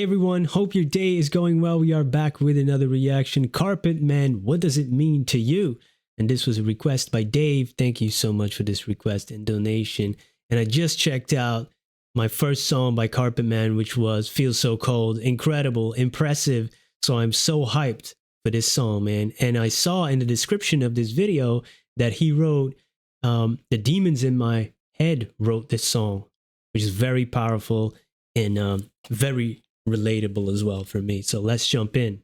Hey everyone, hope your day is going well. We are back with another reaction. Carpetman, what does it mean to you? And this was a request by Dave. Thank you so much for this request and donation. And I just checked out my first song by Carpetman, which was Feel So Cold. Incredible, impressive. So I'm so hyped for this song, man. And I saw in the description of this video that he wrote, The Demons in My Head wrote this song, which is very powerful and very relatable as well for me. So let's jump in.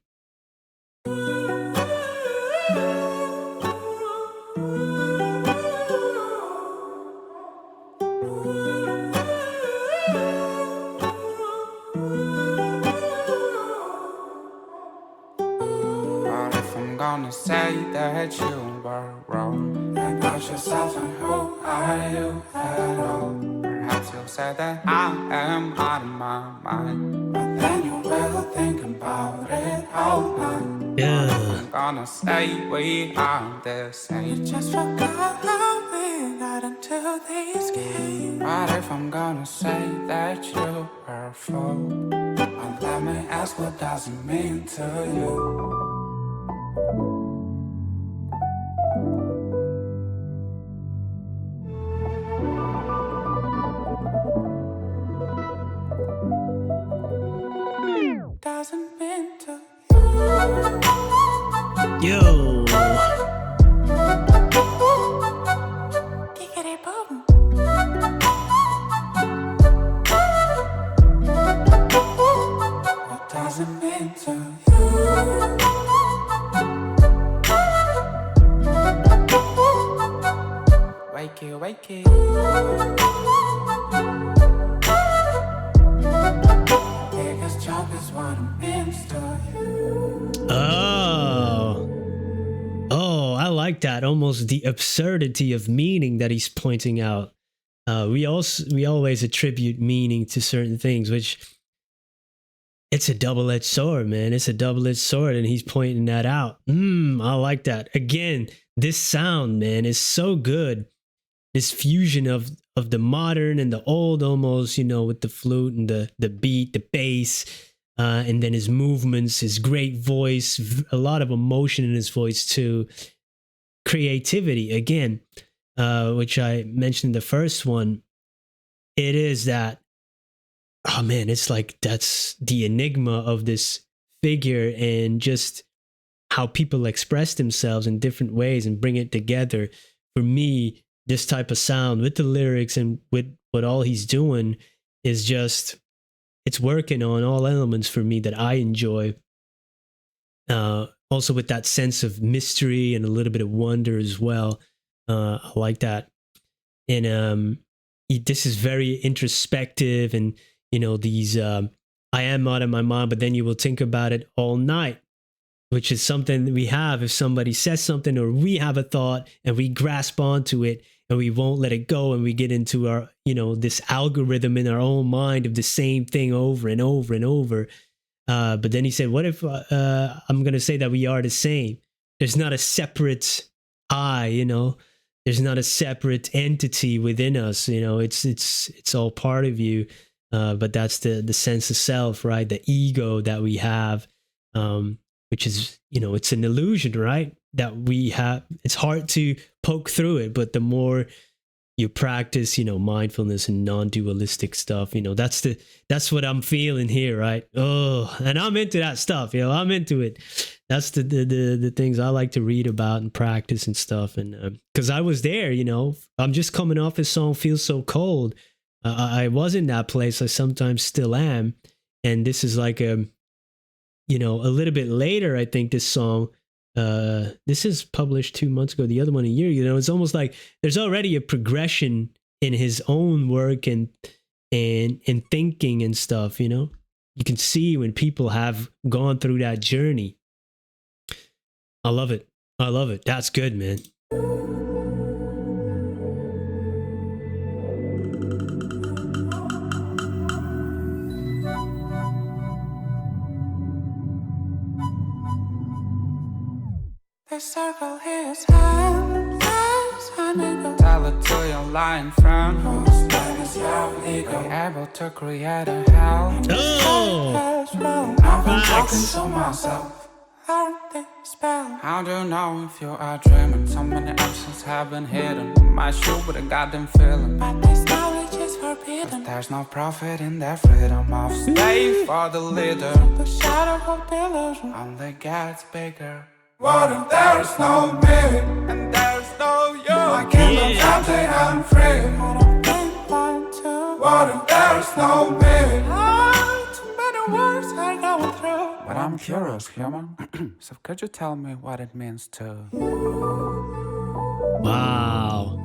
Gonna say that you were wrong about yourself and who are you at all. Perhaps you'll say that I am out of my mind, but then you will think about it all night. I'm gonna say we are the same. You just forgot how we got into these games. But if I'm gonna say that you were a fool, well, let me ask, what does it mean to you? Doesn't mean to you. Yo. Giggity boom. What does it mean to you? Wakey, wakey. Biggest jump is what it means to you. Oh, I like that. Almost the absurdity of meaning that he's pointing out. We always attribute meaning to certain things, which it's a double-edged sword, man. It's a double-edged sword, and he's pointing that out. I like that. Again, this sound, man, is so good. This fusion of the modern and the old, almost, you know, with the flute and the beat, the bass, and then his movements, his great voice, a lot of emotion in his voice too. Creativity, again, which I mentioned in the first one. It is that, oh man, it's like that's the enigma of this figure and just how people express themselves in different ways and bring it together. For me, this type of sound with the lyrics and with what all he's doing is just, it's working on all elements for me that I enjoy. Also with that sense of mystery and a little bit of wonder as well. I like that. And this is very introspective, and you know, these I am out of my mind, but then you will think about it all night, which is something that we have if somebody says something or we have a thought and we grasp onto it and we won't let it go, and we get into our, you know, this algorithm in our own mind of the same thing over and over and over. But then he said, what if I'm going to say that we are the same? There's not a separate I, you know, there's not a separate entity within us. You know, it's all part of you. But that's the sense of self, right? The ego that we have, which is, you know, it's an illusion, right? That we have. It's hard to poke through it, but the more you practice, you know, mindfulness and non-dualistic stuff, you know, that's what I'm feeling here, right? Oh, and I'm into that stuff, you know, I'm into it. That's the things I like to read about and practice and stuff. And because I was there, you know, I'm just coming off his song "Feel So Cold." I was in that place. I sometimes still am. And this is like a, you know, a little bit later, I think this song, this is published 2 months ago, the other one a year, you know, it's almost like there's already a progression in his own work and thinking and stuff, you know. You can see when people have gone through that journey. I love it. I love it. That's good, man. The circle is endless, honey. Tell it to your lying friend whose name is your ego. Be able to create a hell. Oh, Relax. Talking to myself, learn this spell. How do you know if you are dreaming? So many options have been hidden. In my shoe with a goddamn feeling. But this knowledge is forbidden. 'Cause there's no profit in that freedom of stay for the leader. The shadow of delusion only gets bigger. What if there's no me? And there's no you? My kingdom's empty and free. What if there's no me? Too many words are going through. But I'm curious, human. So could you tell me what it means to Wow.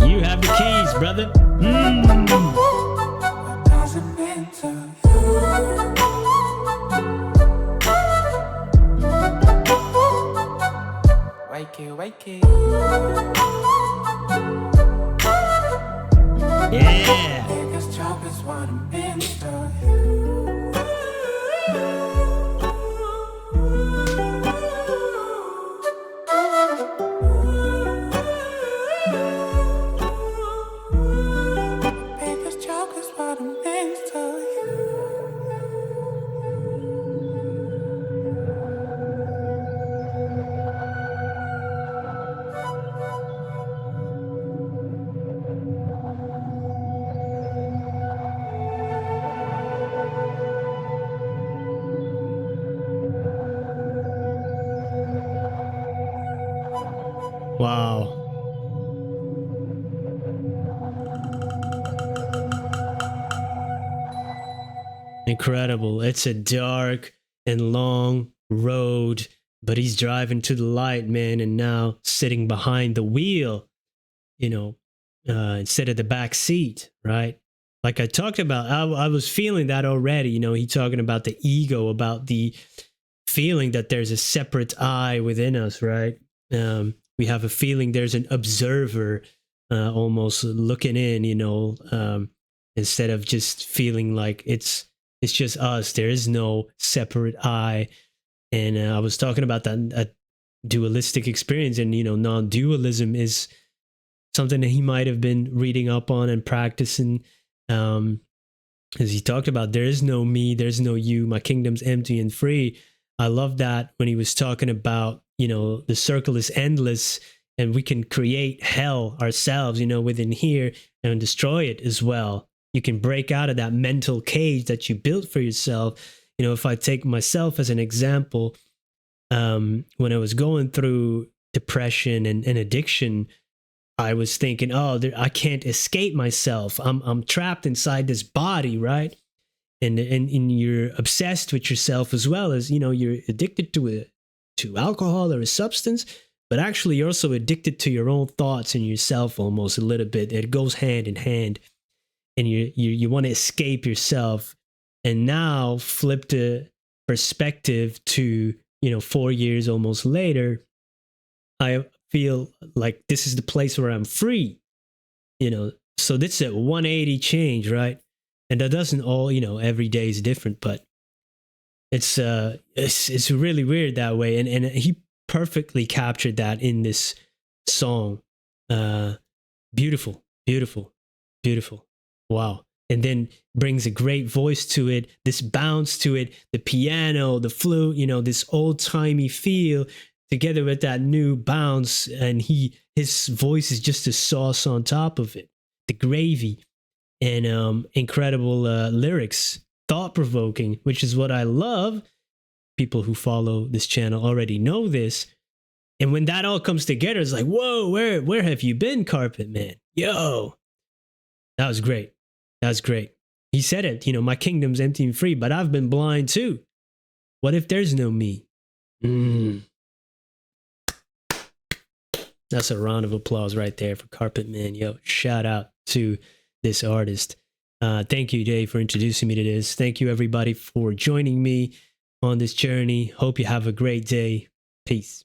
You have the keys, brother. What does it mean to you? Wakey, wakey. Yeah. Biggest joke is what it means to you. Biggest joke is what it means to you. Wow. Incredible. It's a dark and long road, but he's driving to the light, man, and now sitting behind the wheel, instead of the back seat, right? Like I talked about, I was feeling that already, he talking about the ego, about the feeling that there's a separate I within us, right? We have a feeling there's an observer almost looking in, instead of just feeling like it's just us. There is no separate I. And I was talking about that dualistic experience, and non-dualism is something that he might have been reading up on and practicing. As he talked about, there is no me, there's no you. My kingdom's empty and free. I love that when he was talking about the circle is endless, and we can create hell ourselves, within here, and destroy it as well. You can break out of that mental cage that you built for yourself. If I take myself as an example, when I was going through depression and addiction, I was thinking, I can't escape myself. I'm trapped inside this body, right? And you're obsessed with yourself as well, as you're addicted to alcohol or a substance, but actually you're also addicted to your own thoughts and yourself almost a little bit. It goes hand in hand. And you want to escape yourself. And now flip the perspective to 4 years almost later, I feel like this is the place where I'm free. So this is a 180 change, right? And that doesn't all, every day is different, but it's really weird that way. And he perfectly captured that in this song. Beautiful, beautiful, beautiful. Wow. And then brings a great voice to it, this bounce to it, the piano, the flute, this old-timey feel together with that new bounce. And his voice is just a sauce on top of it, the gravy. And incredible lyrics, thought-provoking, which is what I love. People who follow this channel already know this. And when that all comes together, it's like, whoa, where have you been, Carpetman? Yo, that was great. That was great. He said it, my kingdom's empty and free, but I've been blind too. What if there's no me? That's a round of applause right there for Carpetman. Yo, shout out to this artist. Thank you, Dave, for introducing me to this. Thank you, everybody, for joining me on this journey. Hope you have a great day. Peace.